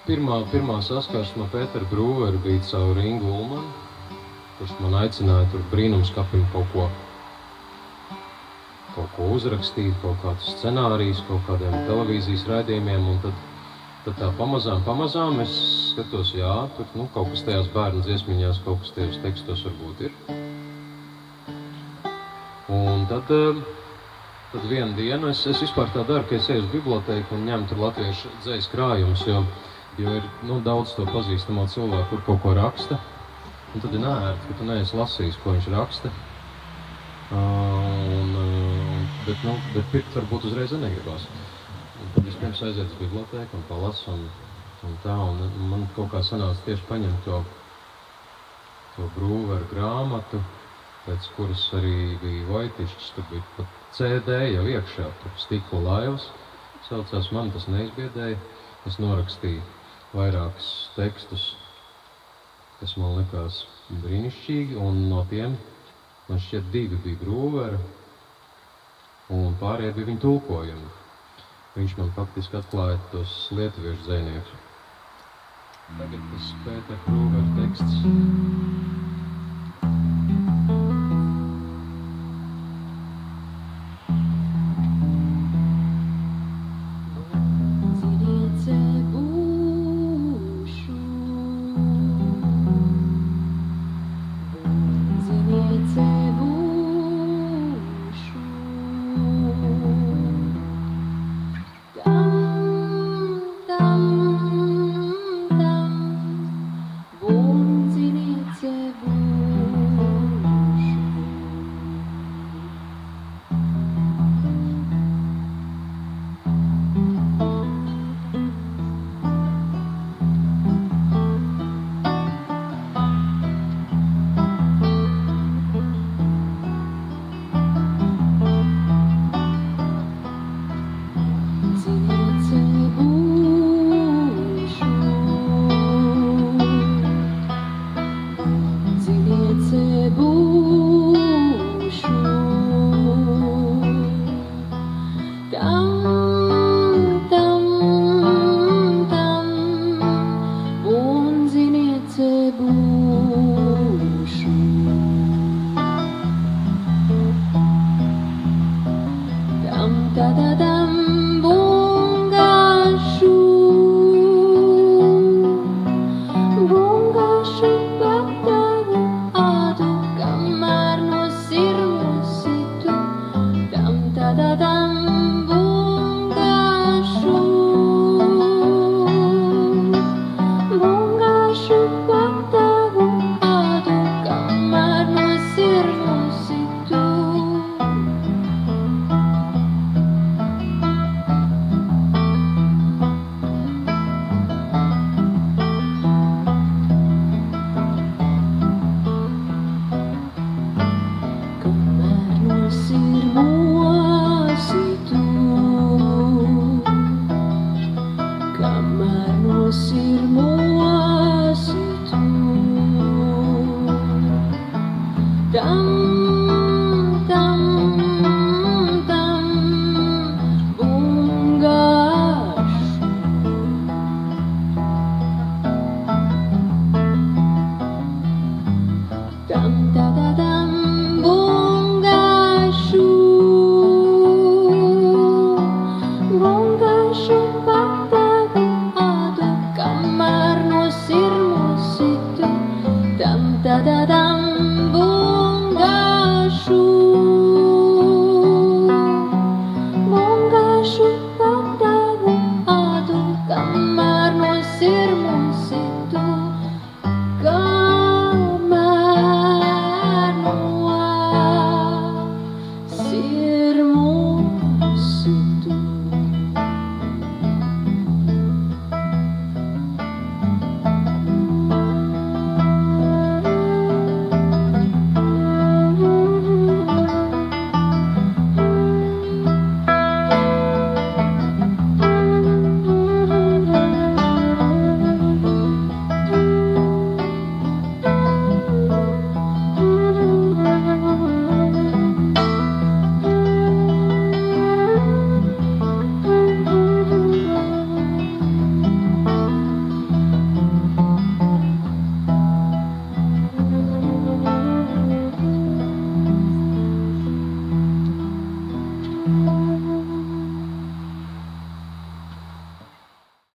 Pirmā saskarsme Pētera Brūvera bija caur Ingu Ulmanu, kurš man aicināja tur brīnumskapim kaut ko uzrakstīt, kaut kādus scenārijus, kaut kādiem televīzijas raidījumiem, un tad tā pamazām es skatos, jā, tur kaut kas tajās bērnu dziesmiņās, kaut kas tajos tekstos varbūt ir. Un tad vienu dienu es vispār tā daru, ka es eju uz bibliotēku un ņemu tur latviešu dzejas krājumus, jo ir daudz to pazīstamo cilvēku, kur kaut ko raksta. Un tad ir neērti, ka tu neesi lasījis, ko viņš raksta. Bet pirkt varbūt uzreiz negribās. Un tad vispirms aiziet uz bibliotēku un palasu un tā. Un man kaut kā sanāca tieši paņemt to Brūvera grāmatu, pēc kuras arī bija Vojtišķis, tur bija pat CD jau iekšā, tur Stikla laivas saucās, man tas neizbiedēja. Es norakstīju vairākus tekstus, kas man likās brīnišķīgi, un no tiem man šķiet 2 bija Brūvera, un pārējie bija viņa tulkojumi. Viņš man faktiski atklāja tos lietuviešu dzejniekus. Tagad tas Pētera Brūvera teksts. Kamēr nos ir mosi